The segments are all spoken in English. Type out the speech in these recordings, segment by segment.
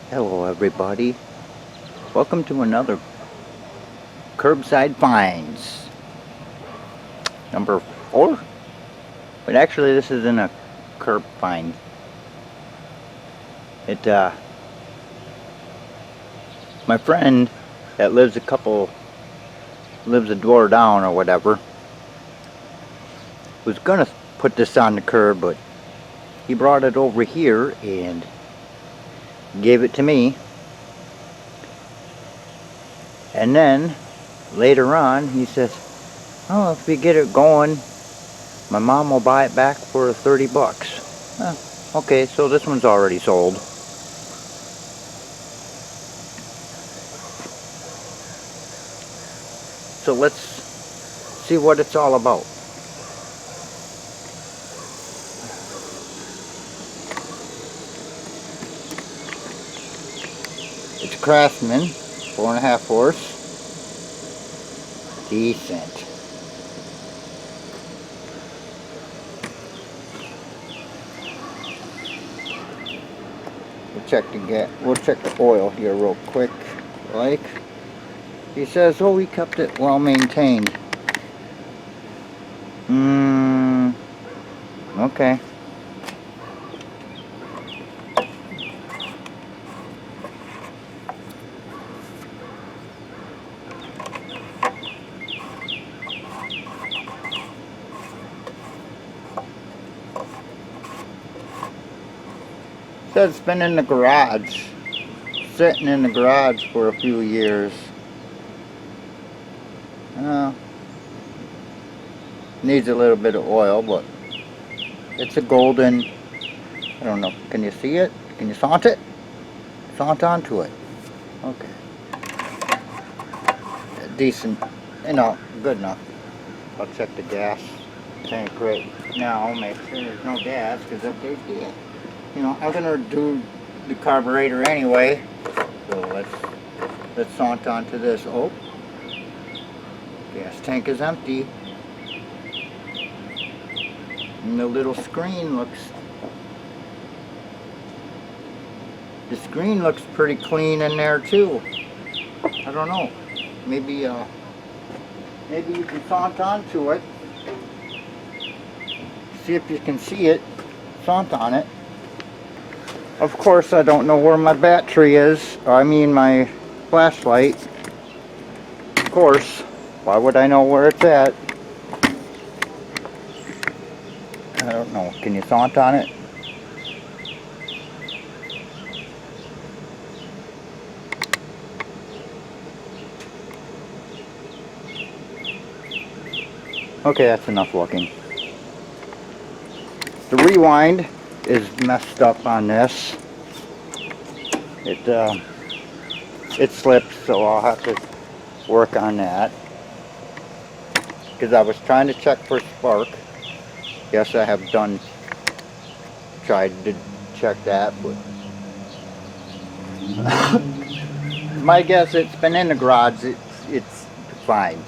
Hello everybody, welcome to another Curbside Finds, number 4, but actually this isn't a curb find. My friend that lives a door down or whatever, was gonna put this on the curb, but he brought it over here and gave it to me. And then later on he says, oh, if we get it going, my mom will buy it back for 30 bucks. Okay, so this one's already sold. So let's see what it's all about. It's Craftsman, 4.5 horse. Decent. We'll check the oil here real quick. Like, he says, oh, we kept it well maintained. Okay. Says it's been in the garage, sitting in the garage for a few years. Needs a little bit of oil, but it's a golden, I don't know, can you see it? Can you saunt it? Saunt onto it. Okay. Decent, good enough. I'll check the gas tank right now, make sure there's no gas, because if there's gas, I'm gonna do the carburetor anyway. So let's saunt onto this. Oh, gas tank is empty. And the little screen looks pretty clean in there too. I don't know. Maybe you can saunt onto it. See if you can see it. Saunt on it. Of course, I don't know where my battery is. I mean my flashlight. Of course. Why would I know where it's at? I don't know. Can you saunt on it? Okay, that's enough looking. The rewind is messed up on this. It slipped, so I'll have to work on that. Because I was trying to check for spark. Yes, I have tried to check that, but my guess, it's been in the garage, it's fine.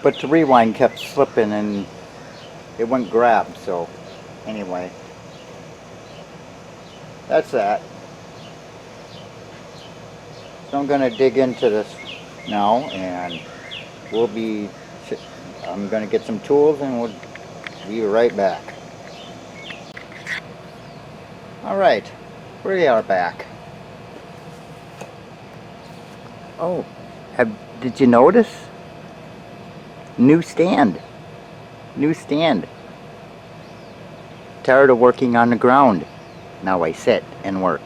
But the rewind kept slipping and it wouldn't grab, so anyway, that's that. So I'm going to dig into this now, and I'm going to get some tools and we'll be right back. Alright, we are back. Oh, did you notice? New stand. Tired of working on the ground. Now I sit and work.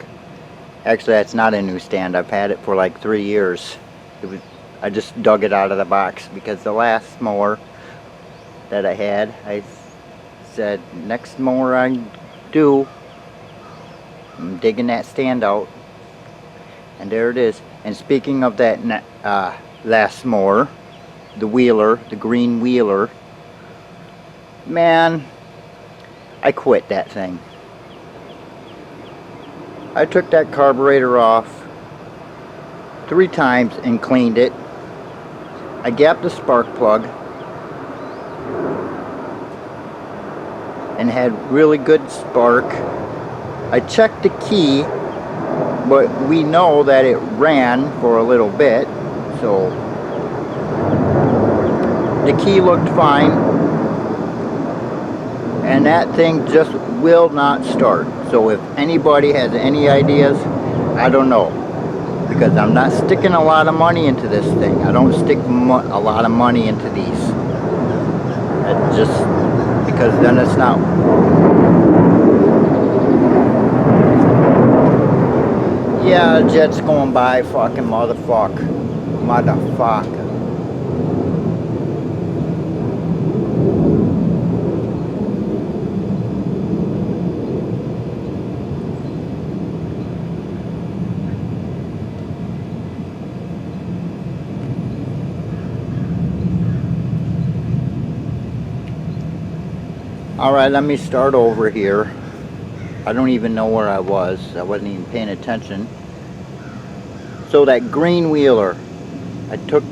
Actually, that's not a new stand. I've had it for like 3 years. I just dug it out of the box because the last mower that I had, I said next mower I do, I'm digging that stand out. And there it is. And speaking of that last mower, the wheeler, the green wheeler, man, I quit that thing. I took that carburetor off 3 times and cleaned it. I gapped the spark plug. and had really good spark. I checked the key, but we know that it ran for a little bit, so the key looked fine, and that thing just will not start. So if anybody has any ideas, I don't know, because I'm not sticking a lot of money into this thing. I don't stick a lot of money into these. Just because then it's not. Yeah, jet's going by, fucking motherfucker. Alright, let me start over here. I don't even know where I was. I wasn't even paying attention. So that green wheeler, I took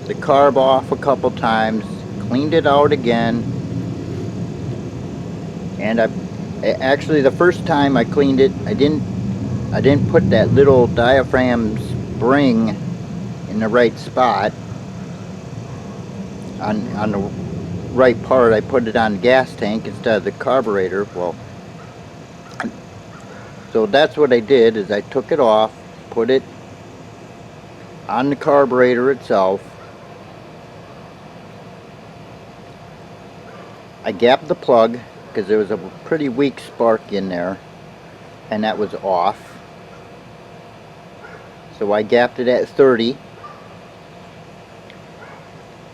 the carb off a couple times, cleaned it out again, and actually the first time I cleaned it, I didn't put that little diaphragm spring in the right spot on the right part. I put it on the gas tank instead of the carburetor. Well, so that's what I did, is I took it off, put it on the carburetor itself. I gapped the plug because there was a pretty weak spark in there, and that was off. So I gapped it at 30.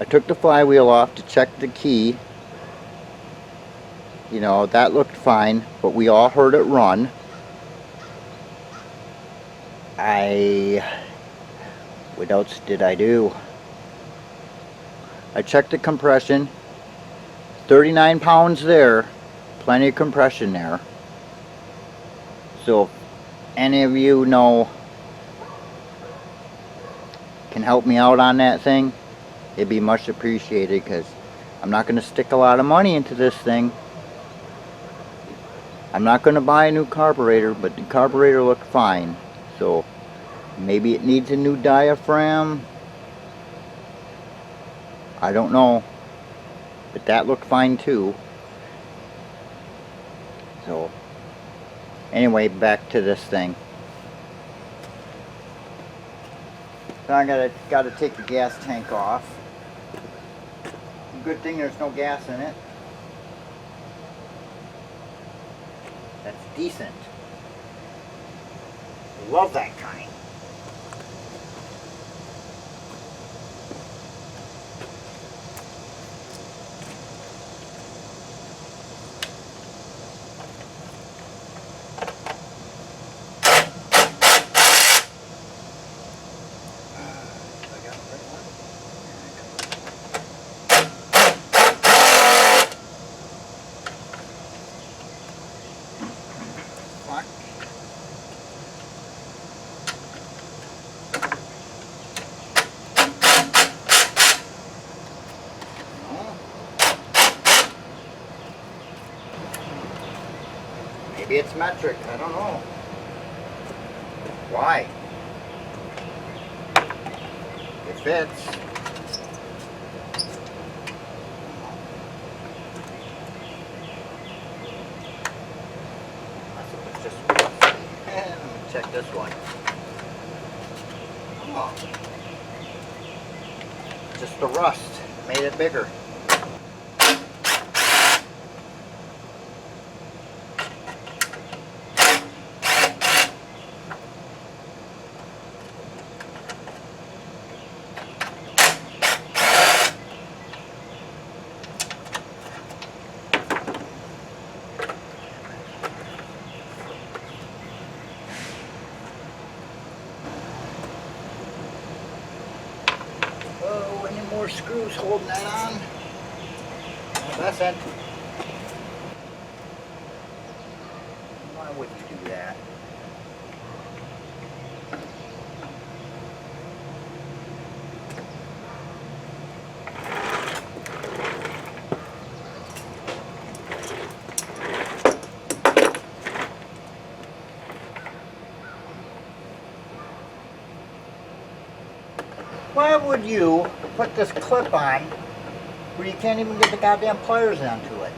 I took the flywheel off to check the key. You know, that looked fine, but we all heard it run. What else did I do? I checked the compression. 39 pounds there. Plenty of compression there. So if any of you know, can help me out on that thing, it'd be much appreciated, because I'm not going to stick a lot of money into this thing. I'm not going to buy a new carburetor, but the carburetor looked fine. So maybe it needs a new diaphragm. I don't know. But that looked fine too. So anyway, back to this thing. So I gotta take the gas tank off. Good thing there's no gas in it. That's decent. Love that kind. Maybe it's metric, I don't know. Why? It fits. Let me check this one. Oh. Just the rust made it bigger. More screws holding that on. Well, that's it. Why would you do that? would you put this clip on where you can't even get the goddamn pliers onto it?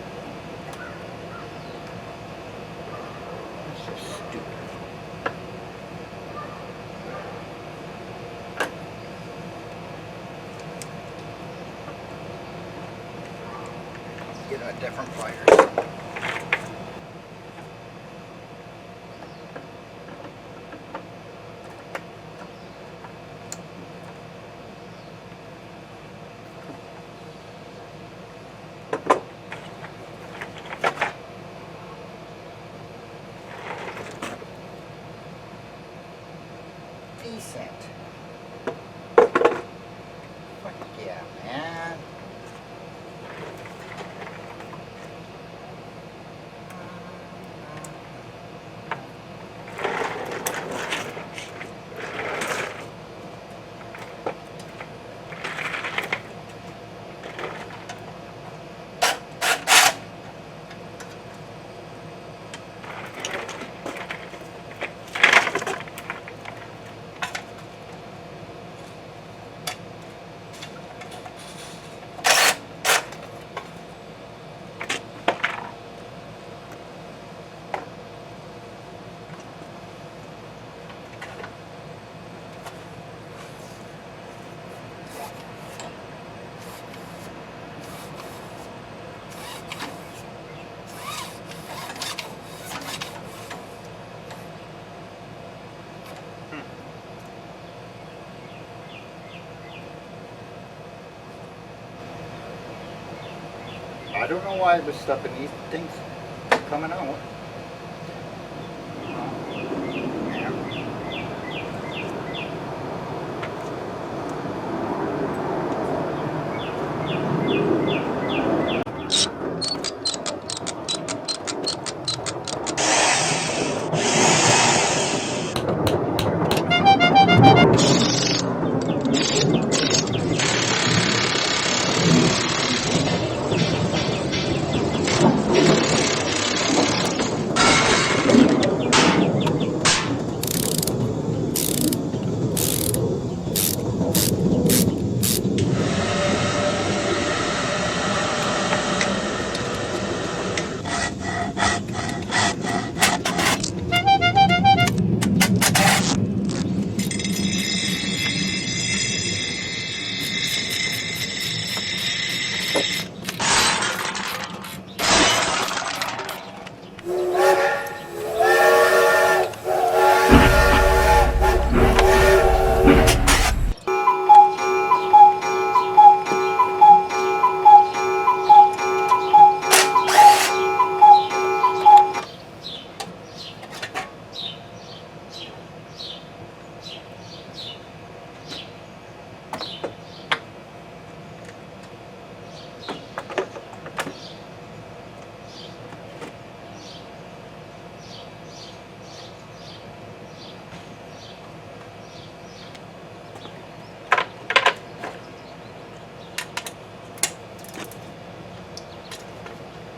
That's so stupid. Get a different pliers. Decent. Fuck yeah, man. I don't know why there's stuff in these things coming out.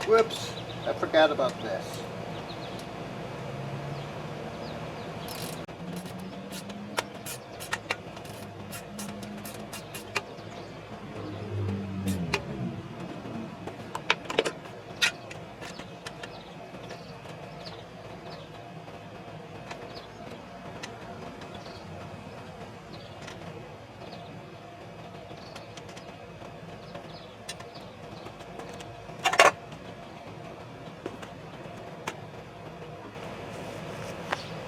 Whoops, I forgot about this.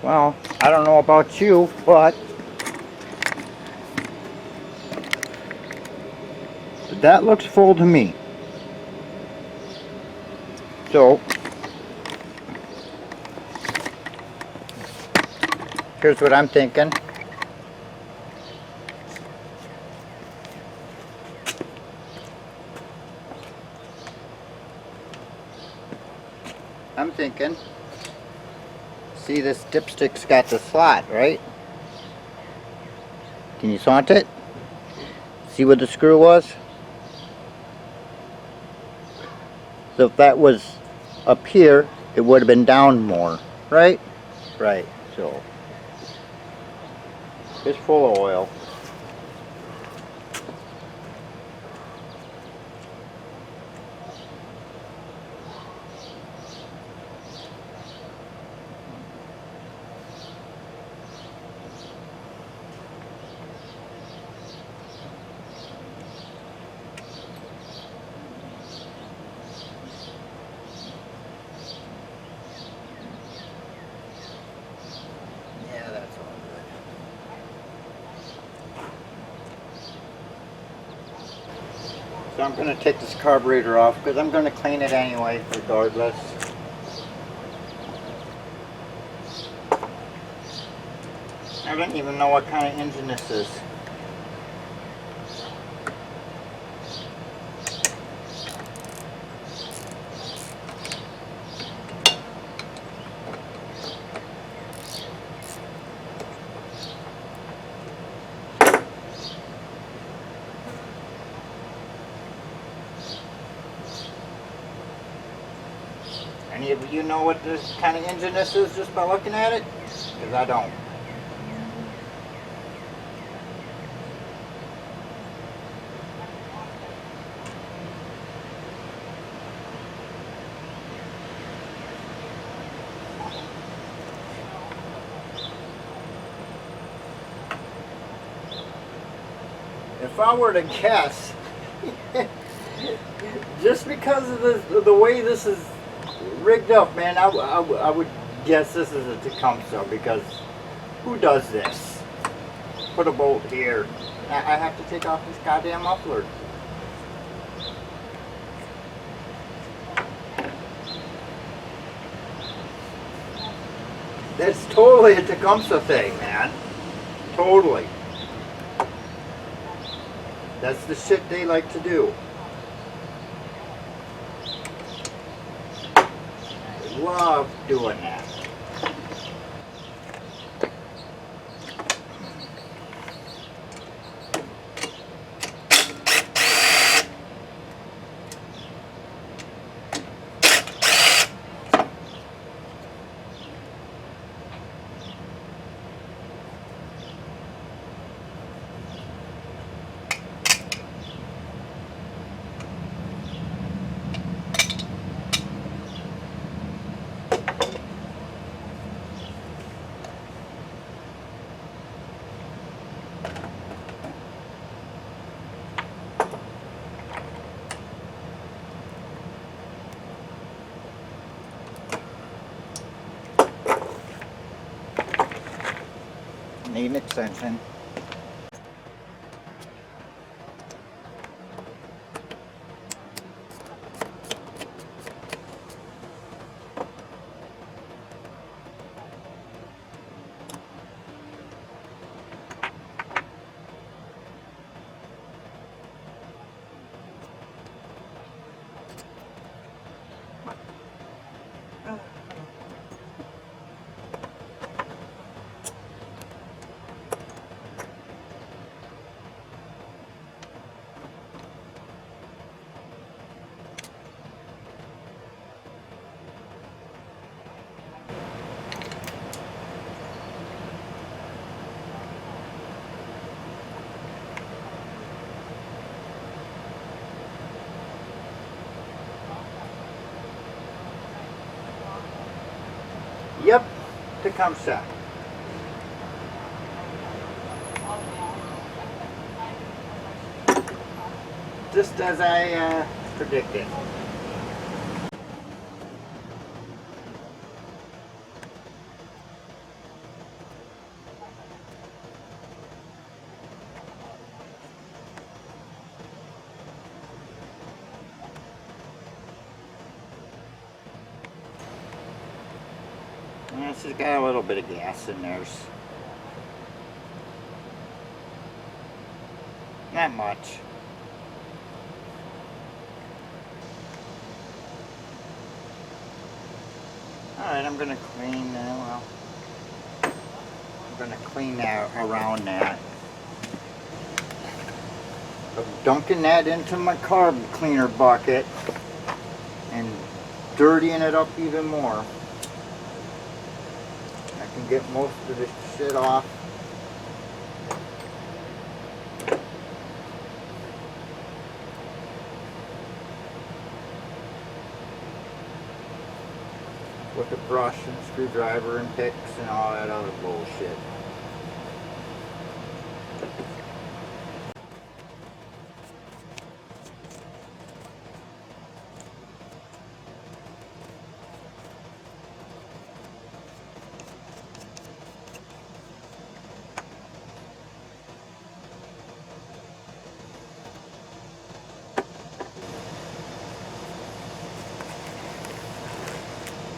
Well, I don't know about you, but that looks full to me. So, here's what I'm thinking. See, this dipstick's got the slot, right? Can you saunt it? See where the screw was? So if that was up here, it would have been down more, right? Right, so it's full of oil. I'm going to take this carburetor off because I'm going to clean it anyway, regardless. I don't even know what kind of engine this is. Any of you know what this kind of engine this is just by looking at it? Because I don't. If I were to guess, just because of the way this is rigged up, man, I would guess this is a Tecumseh, because who does this? Put a bolt here. I have to take off this goddamn muffler. That's totally a Tecumseh thing, man. Totally. That's the shit they like to do. They love doing that. Need an extension. Yep, Tecumseh. Just as I predicted. This has got a little bit of gas in there. Not much. Alright, I'm gonna clean I'm gonna clean that around that. I'm dunking that into my carb cleaner bucket and dirtying it up even more. I can get most of this shit off. With a brush and screwdriver and picks and all that other bullshit.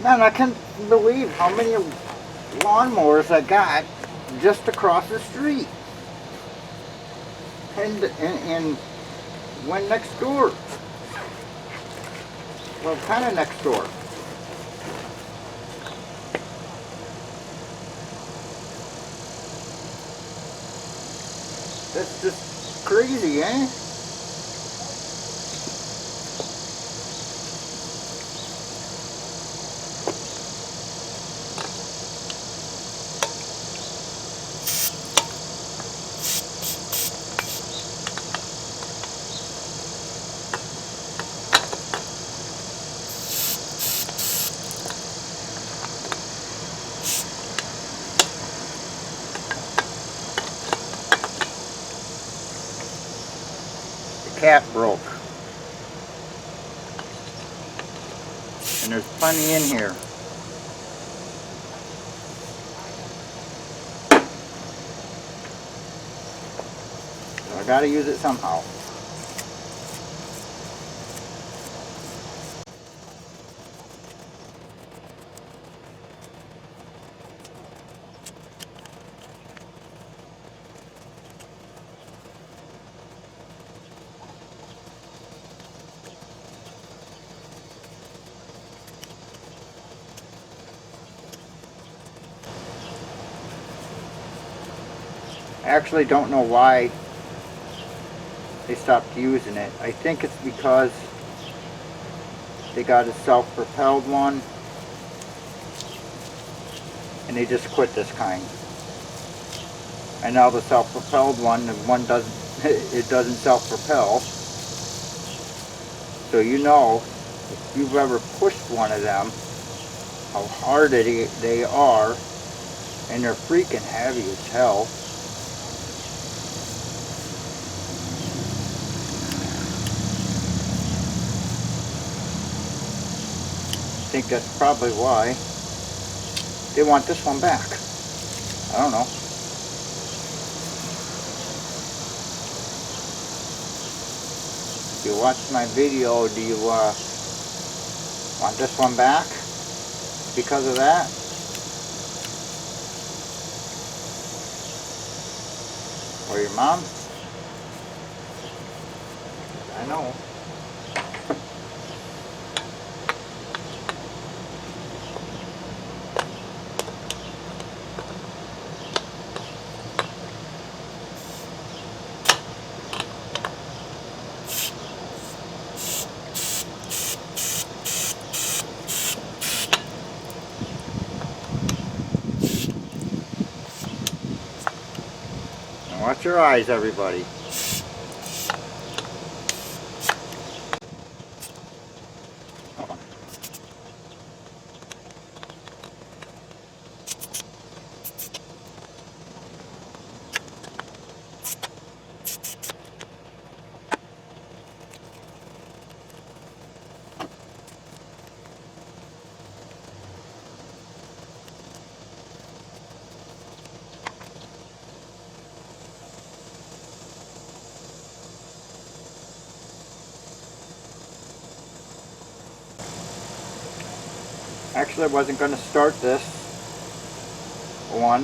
Man, I can't believe how many lawnmowers I got just across the street. And one next door. Well, kind of next door. That's just crazy, eh? Cat broke, and there's plenty in here. So I gotta use it somehow. I actually don't know why they stopped using it. I think it's because they got a self-propelled one and they just quit this kind. And now the self-propelled one, the one doesn't, it doesn't self-propel. So you know, if you've ever pushed one of them, how hard they are, and they're freaking heavy as hell. I think that's probably why they want this one back. I don't know. If you watch my video, do you want this one back because of that? Or your mom? I know. Watch your eyes, everybody. Actually, I wasn't going to start this one.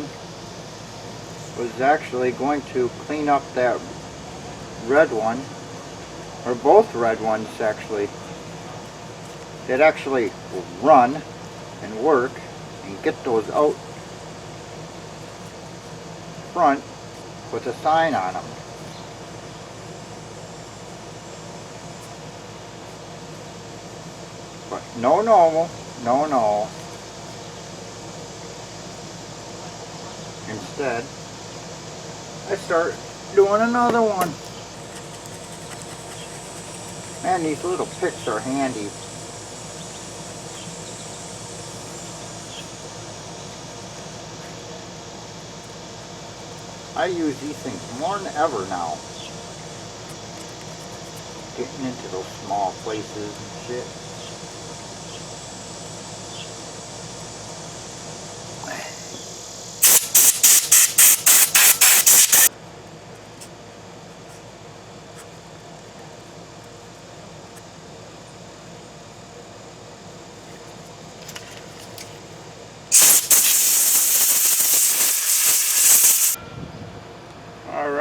I was actually going to clean up that red one, or both red ones actually. That actually run and work and get those out front with a sign on them. But no. Instead, I start doing another one. Man, these little picks are handy. I use these things more than ever now. Getting into those small places and shit.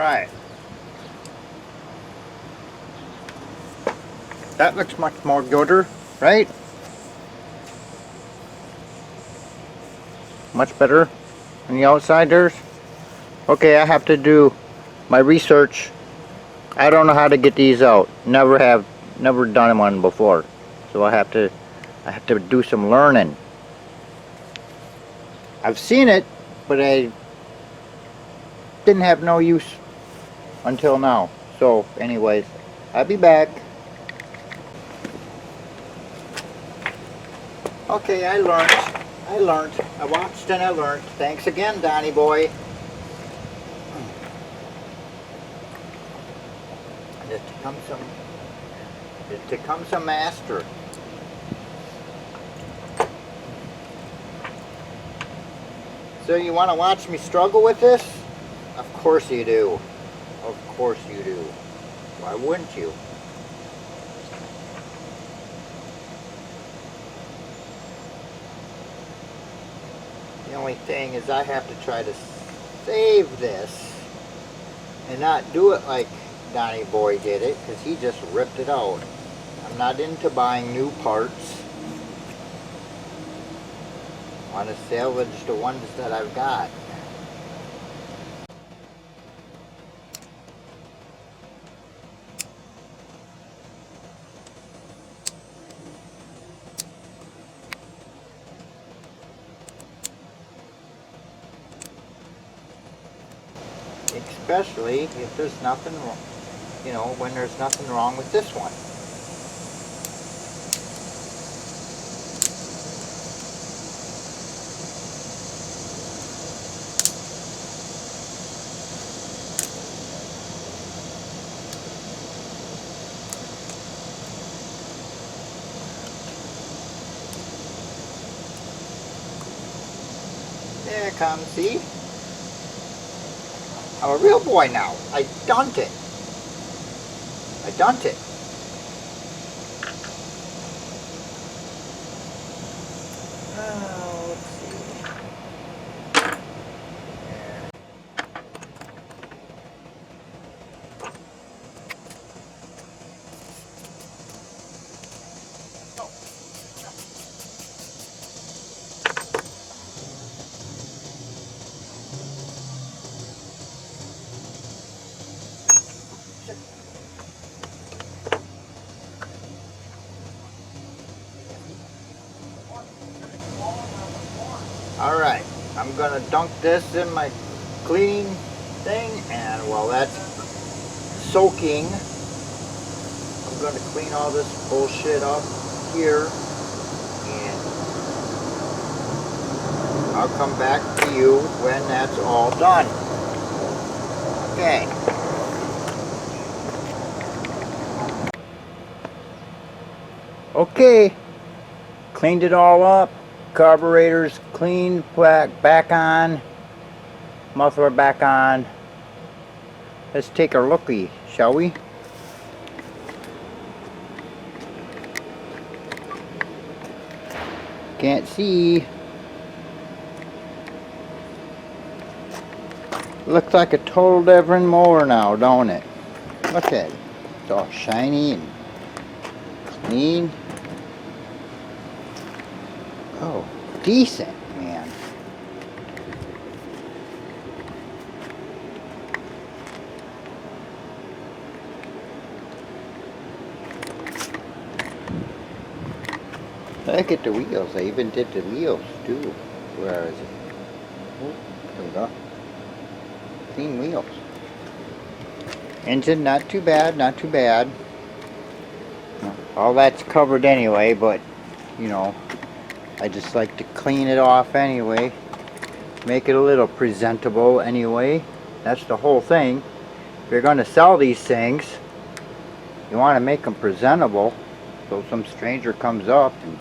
Alright. That looks much more gooder, right? Much better on the outside there. Okay, I have to do my research. I don't know how to get these out. Never done one before. So I have to do some learning. I've seen it, but I didn't have no use until now. So anyways, I'll be back. Okay, I learned. I watched and I learned. Thanks again, Donnie boy. To come some master. So you want to watch me struggle with this? Of course you do. Of course you do. Why wouldn't you? The only thing is I have to try to save this and not do it like Donnie boy did it, because he just ripped it out. I'm not into buying new parts. I want to salvage the ones that I've got. Especially if there's nothing wrong, you know, when there's nothing wrong with this one. There it comes, see? I'm a real boy now. I done it. I done it. Let's see. Alright, I'm gonna dunk this in my cleaning thing, and while that's soaking, I'm gonna clean all this bullshit up here, and I'll come back to you when that's all done. Okay. Okay, cleaned it all up. Carburetor's clean, back on, muffler back on. Let's take a looky, shall we? Can't see. Looks like a total different mower now, don't it? Look at it. It's all shiny and clean. Oh, decent, man. Look at the wheels. I even did the wheels too. Where is it? Oh, there we go. Clean wheels. Engine, not too bad, not too bad. All that's covered anyway, but you know, I just like to clean it off anyway, make it a little presentable anyway. That's the whole thing. If you're going to sell these things, you want to make them presentable, so some stranger comes up and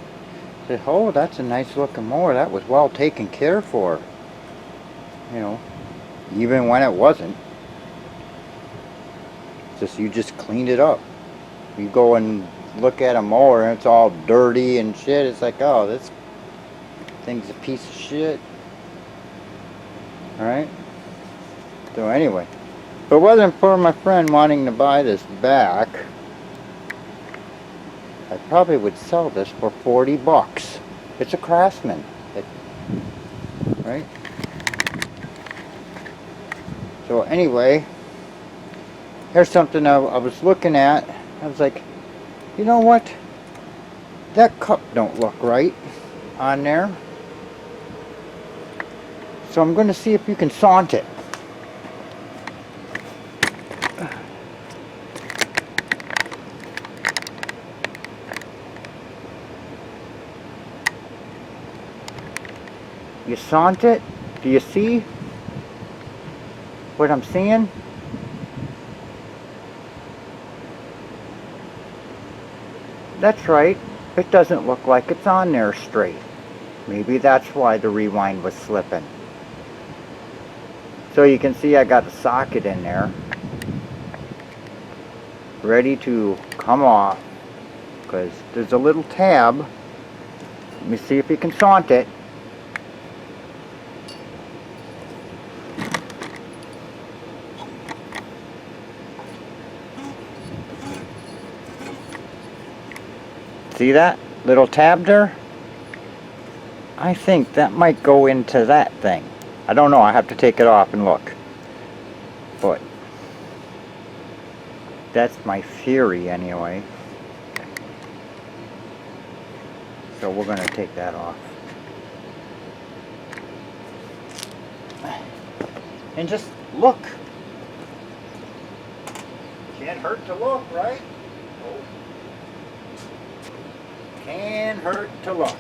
says, oh, that's a nice looking mower, that was well taken care for. You know, even when it wasn't. Just you just cleaned it up. You go and look at a mower and it's all dirty and shit, it's like, oh, this thing's a piece of shit. Alright? So anyway, If it wasn't for my friend wanting to buy this back, I probably would sell this for 40 bucks. It's a Craftsman, right? So anyway, here's something I was looking at. I was like, you know what? That cup don't look right on there. So I'm going to see if you can saunt it. You saunt it? Do you see what I'm seeing? That's right. It doesn't look like it's on there straight. Maybe that's why the rewind was slipping. So you can see I got the socket in there, ready to come off, because there's a little tab. Let me see if you can saunt it. See that little tab there? I think that might go into that thing. I don't know, I have to take it off and look. But that's my theory anyway. So we're going to take that off. And just look. Can't hurt to look, right? Oh. Can't hurt to look.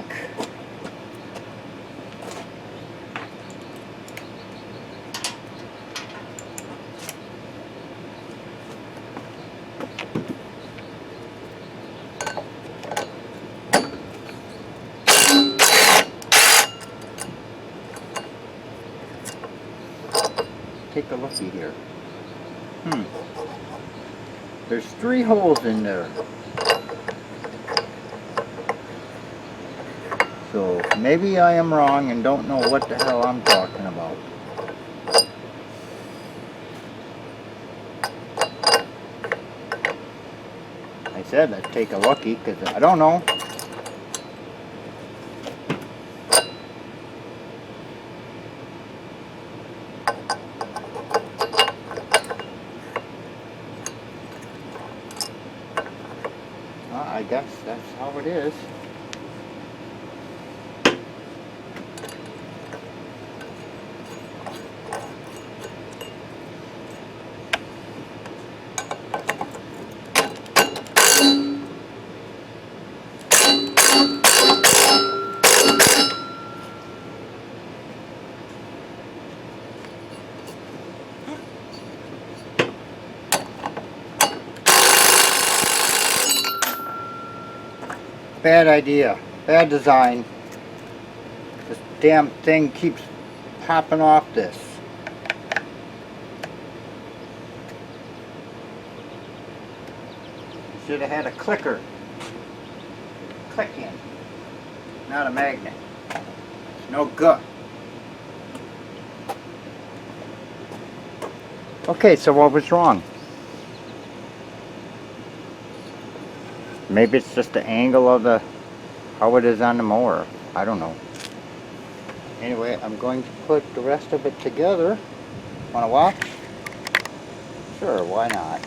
Take a looky here. There's 3 holes in there. So maybe I am wrong and don't know what the hell I'm talking about. I said I'd take a looky because I don't know. I guess that's how it is. Bad idea, bad design. This damn thing keeps popping off this. Should have had a clicker. Click in, not a magnet. It's no good. Okay, so what was wrong? Maybe it's just the angle of the, how it is on the mower. I don't know. Anyway, I'm going to put the rest of it together. Want to watch? Sure, why not?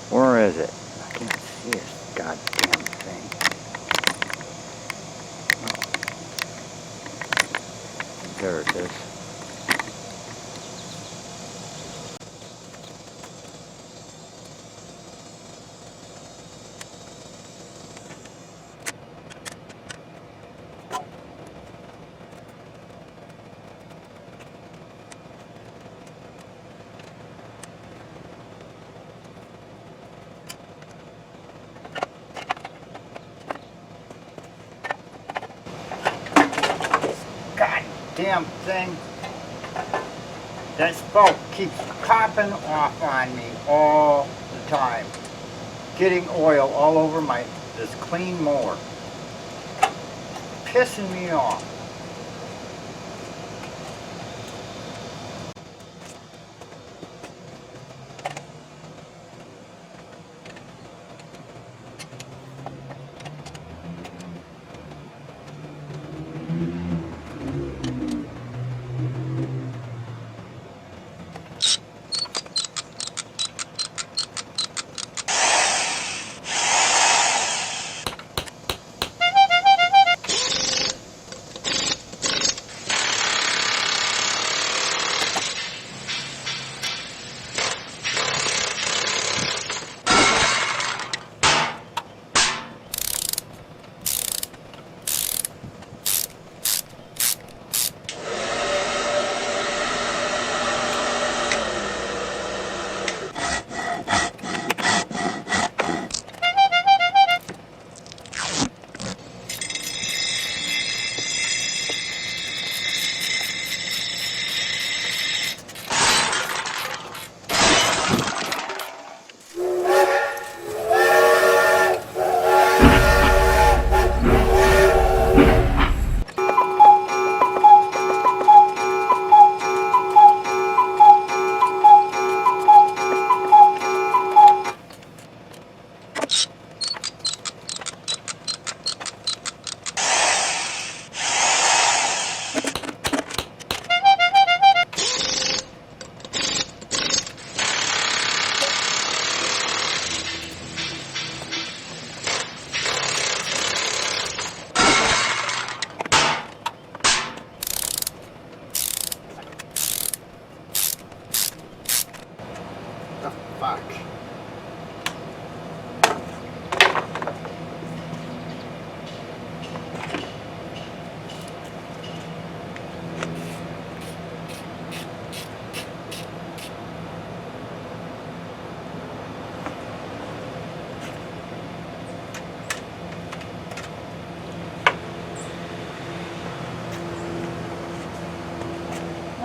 Where is it? I can't see this goddamn thing. Oh. There it is. Damn thing. That spoke keeps popping off on me all the time. Getting oil all over this clean mower. Pissing me off.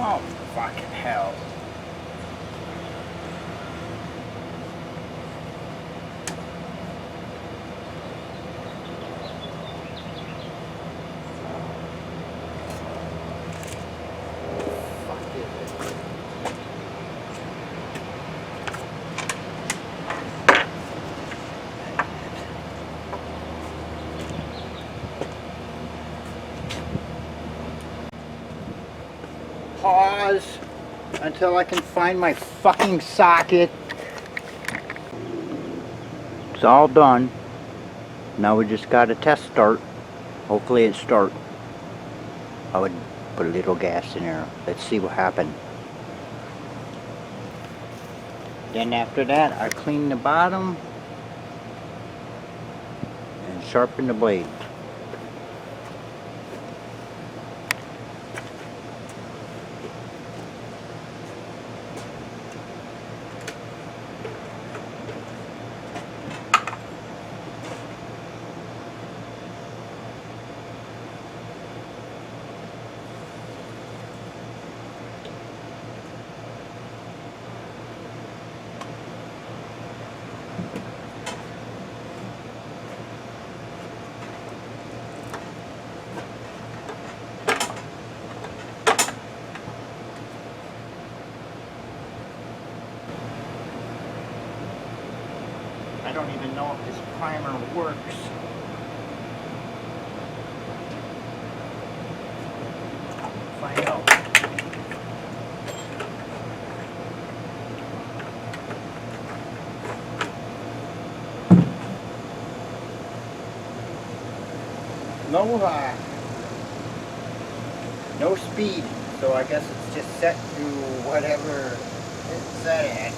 Oh, fucking hell. Pause until I can find my fucking socket. It's all done. Now we just got a test start. Hopefully it start. I would put a little gas in there. Let's see what happened. Then after that, I clean the bottom and sharpen the blade. I don't even know if this primer works. Find out. No speed, so I guess it's just set to whatever it's set at.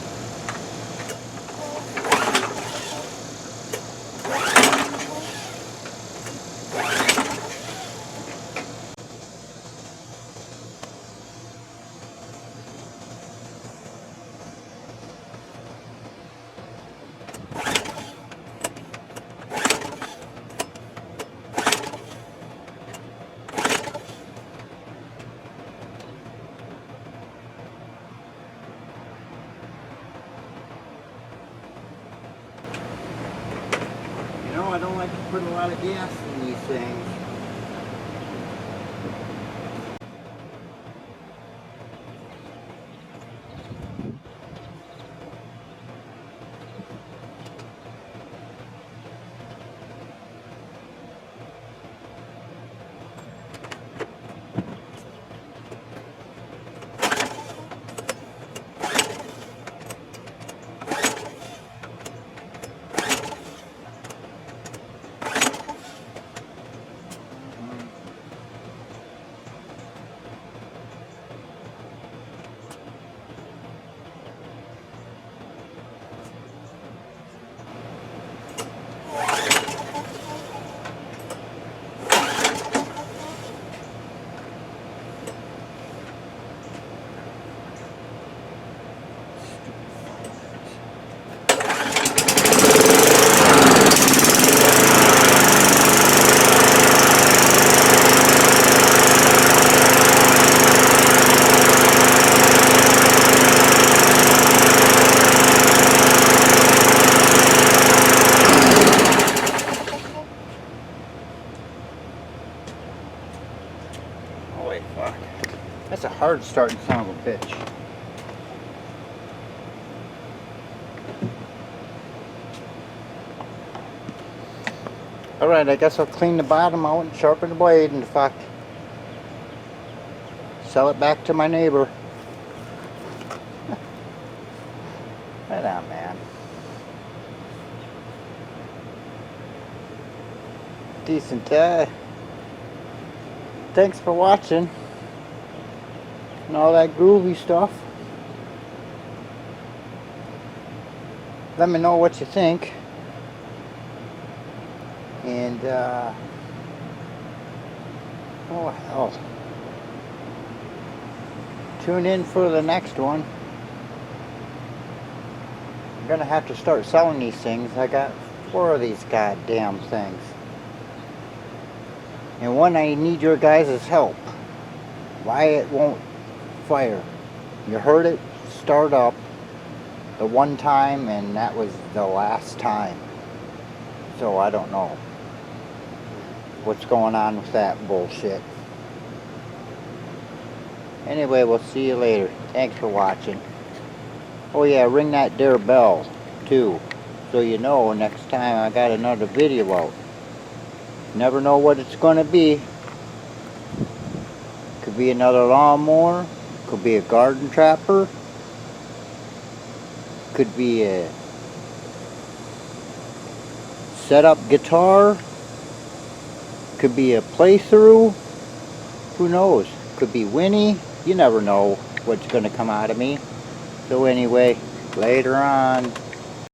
You know, I don't like to put a lot of gas in these things. Holy fuck. That's a hard starting son of a bitch. Alright, I guess I'll clean the bottom out and sharpen the blade and fuck. Sell it back to my neighbor. Right on, man. Decent. Thanks for watching and all that groovy stuff. Let me know what you think. And oh hell, tune in for the next one. I'm gonna have to start selling these things. I got 4 of these goddamn things, and one I need your guys' help. Why it won't fire. You heard it start up the one time, and that was the last time. So I don't know what's going on with that bullshit. Anyway, we'll see you later. Thanks for watching. Oh yeah, ring that there bell too, so you know next time I got another video out. Never know what it's gonna be. Could be another lawnmower, could be a garden trapper, could be a setup guitar, could be a playthrough, who knows, could be Winnie. You never know what's gonna come out of me. So anyway, later on.